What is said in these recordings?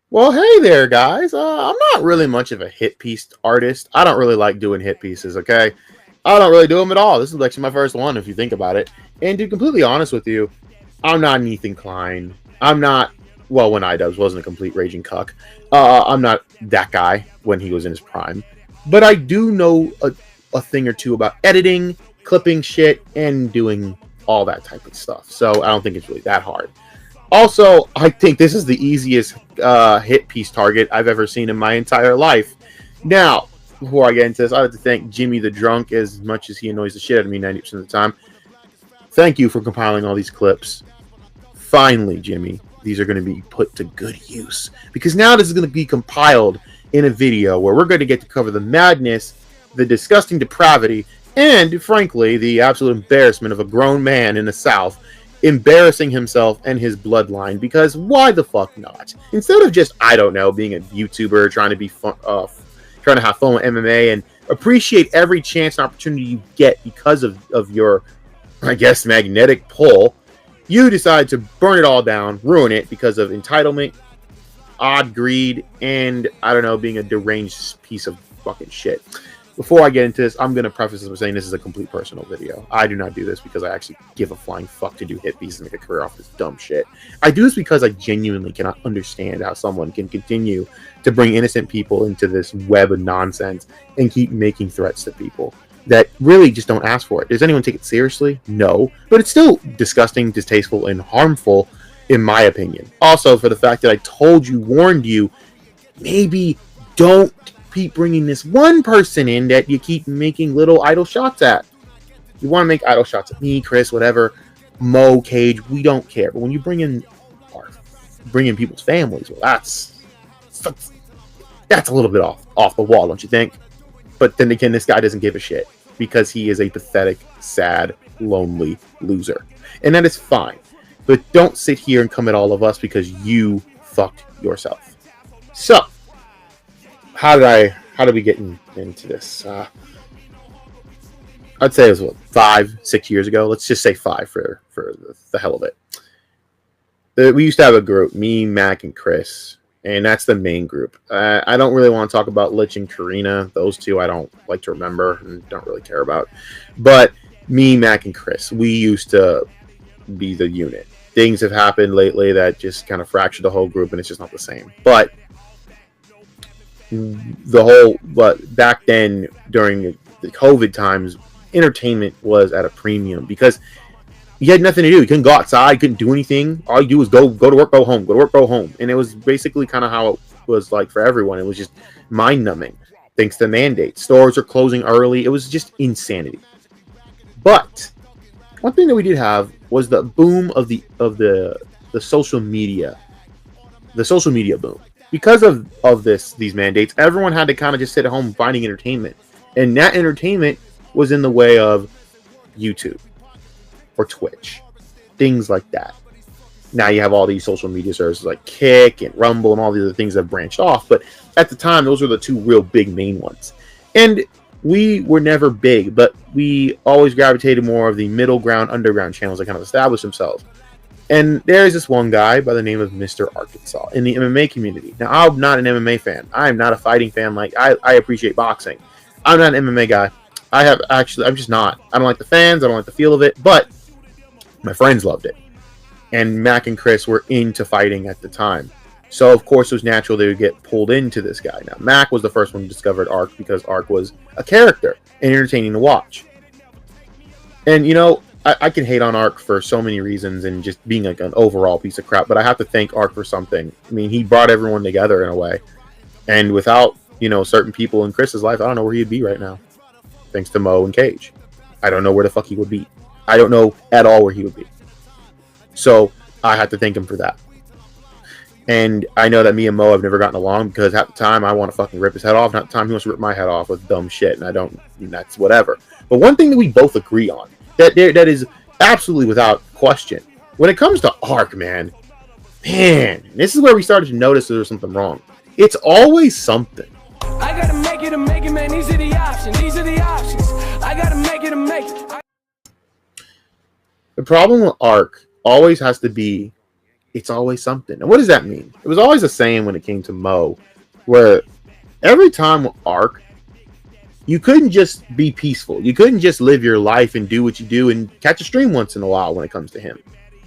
Well, hey there, guys. I'm not really much of a hit piece artist. I don't really like doing hit pieces, okay? I don't really do them at all. This is actually my first one, if you think about it. And to be completely honest with you, I'm not an Ethan Klein. I'm not, well, when iDubbbz wasn't a complete raging cuck. I'm not that guy when he was in his prime. But I do know a thing or two about editing, clipping shit, and doing all that type of stuff. So I don't think it's really that hard. Also, I think this is the easiest hit piece target I've ever seen in my entire life. Now, before I get into this, I have to thank Jimmy the Drunk as much as he annoys the shit out of me 90% of the time. Thank you for compiling all these clips. Finally, Jimmy, these are going to be put to good use. Because now this is going to be compiled in a video where we're going to get to cover the madness, the disgusting depravity, and, frankly, the absolute embarrassment of a grown man in the South embarrassing himself and his bloodline, because why the fuck not? Instead of just, I don't know, being a YouTuber trying to be fun, trying to have fun with MMA and appreciate every chance and opportunity you get because of your, I guess, magnetic pull, you decide to burn it all down, ruin it because of entitlement, odd greed, and I don't know, being a deranged piece of fucking shit. Before I get into this, I'm going to preface this by saying this is a complete personal video. I do not do this because I actually give a flying fuck to do hit pieces and make a career off this dumb shit. I do this because I genuinely cannot understand how someone can continue to bring innocent people into this web of nonsense and keep making threats to people that really just don't ask for it. Does anyone take it seriously? No. But it's still disgusting, distasteful, and harmful, in my opinion. Also, for the fact that I warned you, maybe don't keep bringing this one person in that you keep making little idle shots at. You want to make idle shots at me, Chris, whatever, Mo, Cage, we don't care. But when you bring in people's families, well, that's a little bit off the wall, don't you think? But then again, this guy doesn't give a shit because he is a pathetic, sad, lonely loser. And that is fine. But don't sit here and come at all of us because you fucked yourself. So, how did we get into this? I'd say it was 5-6 years ago. Let's just say 5 for the hell of it. We used to have a group, me, Mac, and Chris, and that's the main group. I don't really want to talk about Lich and Karina. Those two I don't like to remember and don't really care about. But me, Mac, and Chris, we used to be the unit. Things have happened lately that just kind of fractured the whole group, and it's just not the same. But back then, during the COVID times, entertainment was at a premium because you had nothing to do. You couldn't go outside, you couldn't do anything. All you do was go to work, go home, go to work, go home. And it was basically kind of how it was like for everyone. It was just mind numbing thanks to mandates. Stores are closing early. It was just insanity. But one thing that we did have was the boom of the social media. The social media boom. Because of these mandates, everyone had to kind of just sit at home finding entertainment. And that entertainment was in the way of YouTube or Twitch. Things like that. Now you have all these social media services like Kick and Rumble and all the other things that have branched off. But at the time, those were the two real big main ones. And we were never big, but we always gravitated more of the middle ground, underground channels that kind of established themselves. And there's this one guy by the name of Mr. Arkansas in the MMA community. Now, I'm not an MMA fan. I am not a fighting fan. Like, I appreciate boxing. I'm not an MMA guy. I'm just not. I don't like the fans. I don't like the feel of it. But my friends loved it. And Mac and Chris were into fighting at the time. So, of course, it was natural they would get pulled into this guy. Now, Mac was the first one who discovered Ark because Ark was a character and entertaining to watch. And, you know, I can hate on Ark for so many reasons and just being like an overall piece of crap, but I have to thank Ark for something. I mean, he brought everyone together in a way. And without, you know, certain people in Chris's life, I don't know where he'd be right now. Thanks to Mo and Cage. I don't know where the fuck he would be. I don't know at all where he would be. So I had to thank him for that. And I know that me and Mo have never gotten along because at the time I want to fucking rip his head off, and at the time he wants to rip my head off with dumb shit, and that's whatever. But one thing that we both agree on, that is absolutely without question, when it comes to Ark, man, this is where we started to notice there was something wrong. It's always something. I gotta make it, man. These are the options. I gotta make it. The problem with Ark always has to be It's always something. And what does that mean? It was always the same when it came to Mo, where every time with Arc, you couldn't just be peaceful. You couldn't just live your life and do what you do and catch a stream once in a while when it comes to him.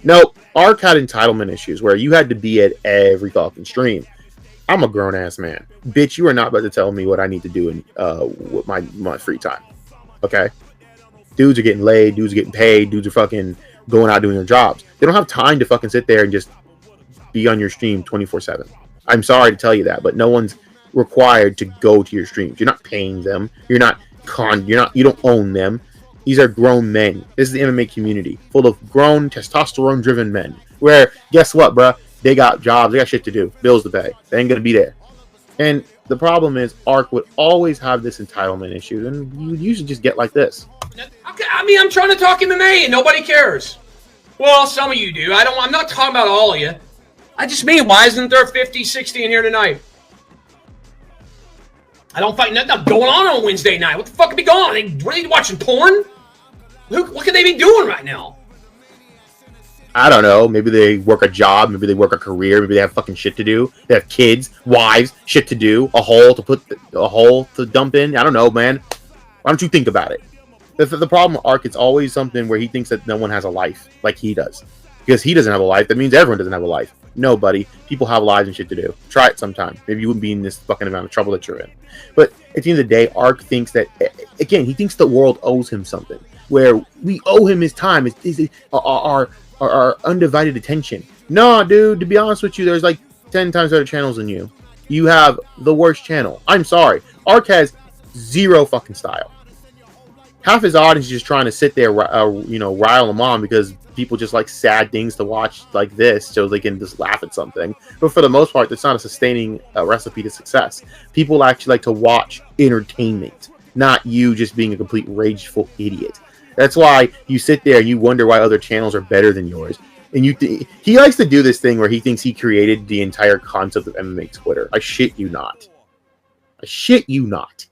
No, Arc had entitlement issues where you had to be at every fucking stream. I'm a grown ass man. Bitch, you are not about to tell me what I need to do in with my free time. Okay? Dudes are getting laid, dudes are getting paid, dudes are fucking going out doing their jobs. They don't have time to fucking sit there and just be on your stream 24/7. I'm sorry to tell you that, but no one's required to go to your streams. You're not paying them. You don't own them. These are grown men. This is the MMA community full of grown, testosterone driven men. Where, guess what, bruh? They got jobs, they got shit to do, bills to pay. They ain't gonna be there. And the problem is, Arc would always have this entitlement issue, and you usually just get like this. Okay, I mean, I'm trying to talk MMA and nobody cares. Well, some of you do. I'm not talking about all of you. I just mean, why isn't there 50, 60 in here tonight? I don't find nothing going on Wednesday night. What the fuck could be going on? What are they watching, porn? What could they be doing right now? I don't know. Maybe they work a job. Maybe they work a career. Maybe they have fucking shit to do. They have kids, wives, shit to do. A hole to dump in. I don't know, man. Why don't you think about it? The problem with Arc, it's always something where he thinks that no one has a life like he does. Because he doesn't have a life, that means everyone doesn't have a life. No, buddy. People have lives and shit to do. Try it sometime. Maybe you wouldn't be in this fucking amount of trouble that you're in. But at the end of the day, Arc thinks that, again, he thinks the world owes him something. Where we owe him his time, our undivided attention. No, dude, to be honest with you, there's like 10 times better channels than you. You have the worst channel. I'm sorry. Arc has zero fucking style. Half his audience is just trying to sit there, rile them on because people just like sad things to watch like this so they can just laugh at something. But for the most part, it's not a sustaining recipe to success. People actually like to watch entertainment, not you just being a complete rageful idiot. That's why you sit there and you wonder why other channels are better than yours. And he likes to do this thing where he thinks he created the entire concept of MMA Twitter. I shit you not. I shit you not.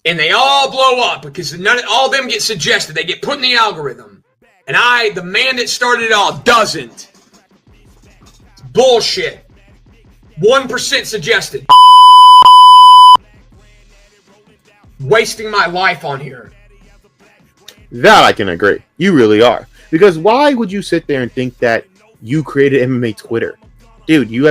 And they all blow up because all of them get suggested. They get put in the algorithm. And the man that started it all, doesn't. It's bullshit. 1% suggested. Wasting my life on here. That I can agree. You really are. Because why would you sit there and think that you created MMA Twitter? Dude, you've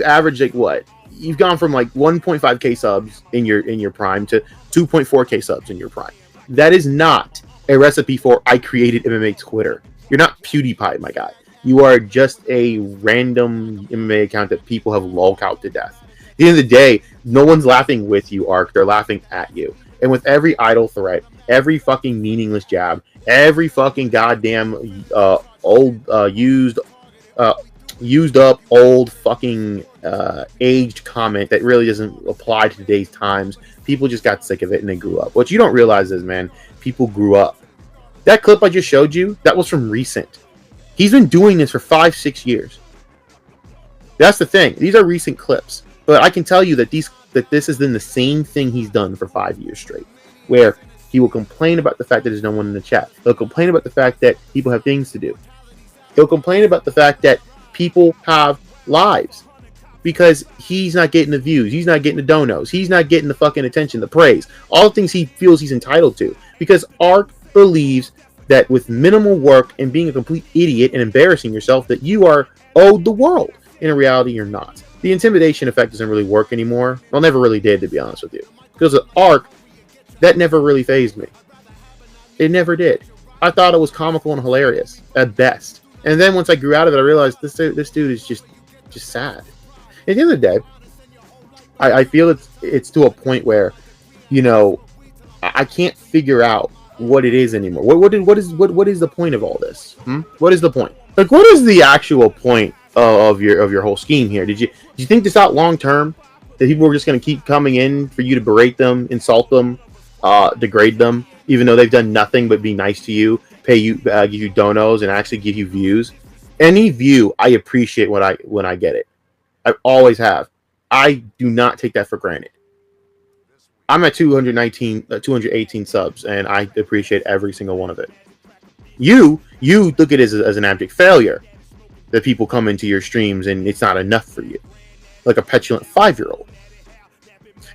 averaged like what? You've gone from like 1.5k subs in your prime to 2.4k subs in your prime. That is not a recipe for I created MMA Twitter. You're not PewDiePie, my guy. You are just a random MMA account that people have loled out to death. At the end of the day, no one's laughing with you, Arc. They're laughing at you. And with every idle threat, every fucking meaningless jab, every fucking goddamn used up old fucking aged comment that really doesn't apply to today's times. People just got sick of it and they grew up. What you don't realize is, man, people grew up. That clip I just showed you, that was from recent. He's been doing this for 5-6 years. That's the thing. These are recent clips. But I can tell you that this has been the same thing he's done for 5 years straight. Where he will complain about the fact that there's no one in the chat. He'll complain about the fact that people have things to do. He'll complain about the fact that people have lives. Because he's not getting the views. He's not getting the donos. He's not getting the fucking attention, the praise. All the things he feels he's entitled to. Because Arc believes that with minimal work and being a complete idiot and embarrassing yourself, that you are owed the world. In reality, you're not. The intimidation effect doesn't really work anymore. Well, never really did, to be honest with you. Because of Arc, that never really fazed me. It never did. I thought it was comical and hilarious, at best. And then once I grew out of it, I realized this dude is just sad. At the end of the day, I feel it's to a point where, I can't figure out what it is anymore. What is the point of all this? What is the point? Like, what is the actual point of your whole scheme here? Did you think this out long term? That people were just going to keep coming in for you to berate them, insult them, degrade them, even though they've done nothing but be nice to you, pay you, give you donos, and actually give you views? Any view, I appreciate when I get it. I always have. I do not take that for granted. I'm at 218 subs, and I appreciate every single one of it. You look at it as an abject failure that people come into your streams and it's not enough for you, like a petulant 5-year-old.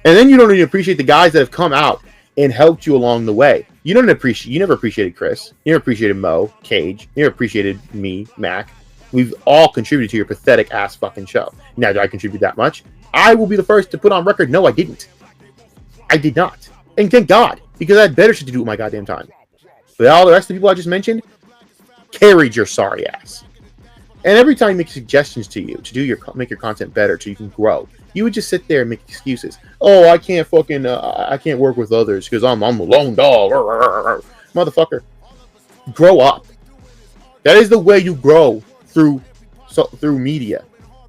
And then you don't even appreciate the guys that have come out and helped you along the way. You never appreciated Chris. You never appreciated Mo, Cage. You never appreciated me, Mac. We've all contributed to your pathetic ass fucking show. Now, did I contribute that much? I will be the first to put on record, no, I didn't. I did not. And thank God, because I had better shit to do with my goddamn time. But all the rest of the people I just mentioned carried your sorry ass. And every time you make suggestions to you to make your content better so you can grow, you would just sit there and make excuses. Oh, I can't fucking I can't work with others because I'm a lone dog. Motherfucker, grow up. That is the way you grow through media.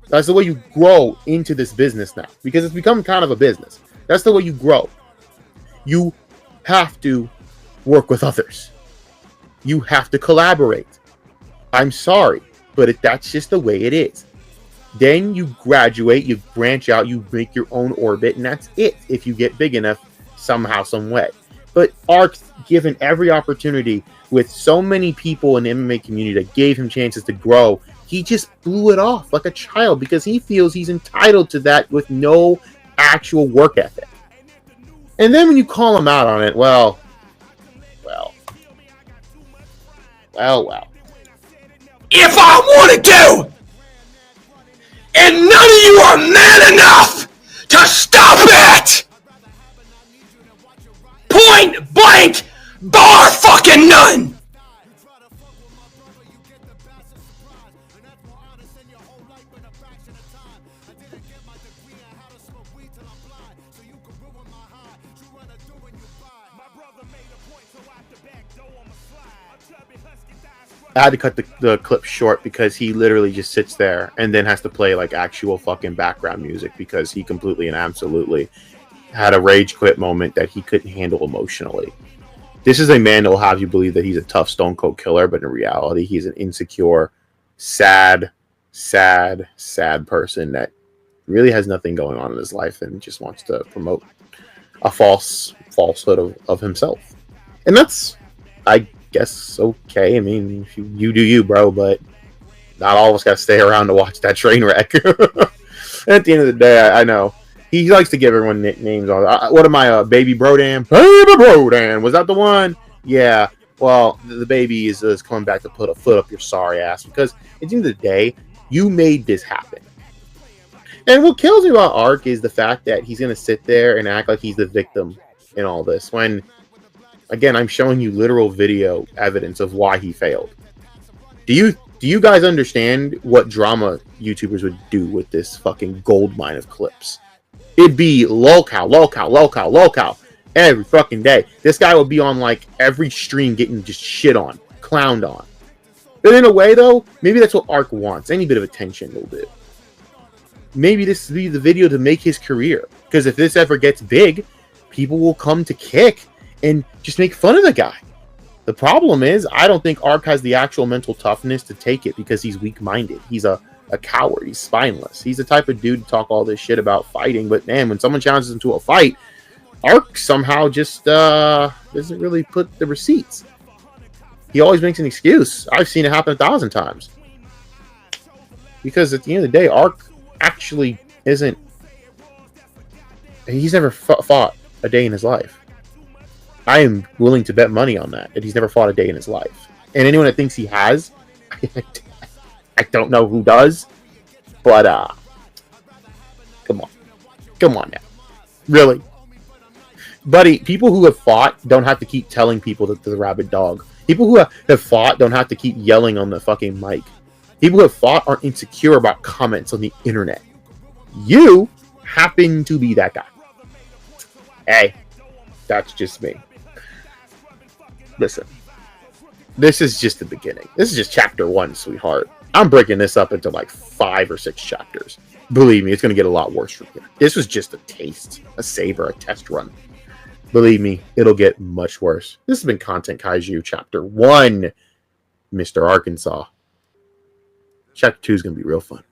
That's the way you grow into this business now, because it's become kind of a business. That's the way you grow. You have to work with others. You have to collaborate. I'm sorry, but that's just the way it is. Then you graduate, you branch out, you make your own orbit, and that's it if you get big enough somehow, some way. But Ark's given every opportunity with so many people in the MMA community that gave him chances to grow. He just blew it off like a child because he feels he's entitled to that with no actual work ethic. And then when you call him out on it, well. If I wanted to, and none of you are man enough to stop it! Point blank, bar fucking none! I had to cut the clip short because he literally just sits there and then has to play like actual fucking background music because he completely and absolutely had a rage quit moment that he couldn't handle emotionally. This is a man that will have you believe that he's a tough stone cold killer, but in reality he's an insecure, sad person that really has nothing going on in his life and just wants to promote a falsehood of himself. And that's, I guess, okay. I mean, you do you, bro, but not all of us got to stay around to watch that train wreck. At the end of the day, I know he likes to give everyone nicknames. What am I, Baby Brodan? Baby Brodan, was that the one? Yeah. Well, the baby is coming back to put a foot up your sorry ass because at the end of the day, you made this happen. And what kills me about Ark is the fact that he's going to sit there and act like he's the victim in all this when, again, I'm showing you literal video evidence of why he failed. Do you guys understand what drama YouTubers would do with this fucking gold mine of clips? It'd be lolcow every fucking day. This guy would be on like every stream getting just shit on, clowned on. But in a way, though, maybe that's what Ark wants. Any bit of attention will do. Maybe this will be the video to make his career. Because if this ever gets big, people will come to kick and just make fun of the guy. The problem is, I don't think Ark has the actual mental toughness to take it because he's weak-minded. He's a coward. He's spineless. He's the type of dude to talk all this shit about fighting, but man, when someone challenges him to a fight, Ark somehow just doesn't really put the receipts. He always makes an excuse. I've seen it happen 1,000 times. Because at the end of the day, Ark actually isn't... He's never fought a day in his life. I am willing to bet money on that he's never fought a day in his life. And anyone that thinks he has, I don't know who does, but come on now, really, buddy. People who have fought don't have to keep telling people that they're the rabid dog. People who have fought don't have to keep yelling on the fucking mic. People who have fought aren't insecure about comments on the internet. You happen to be that guy. Hey, that's just me. Listen, this is just the beginning. This is just chapter 1, sweetheart. I'm breaking this up into like 5 or 6 chapters. Believe me, it's going to get a lot worse from here. This was just a taste, a savor, a test run. Believe me, it'll get much worse. This has been Content Kaiju Chapter 1, Mr. Arkansas. Chapter 2 is going to be real fun.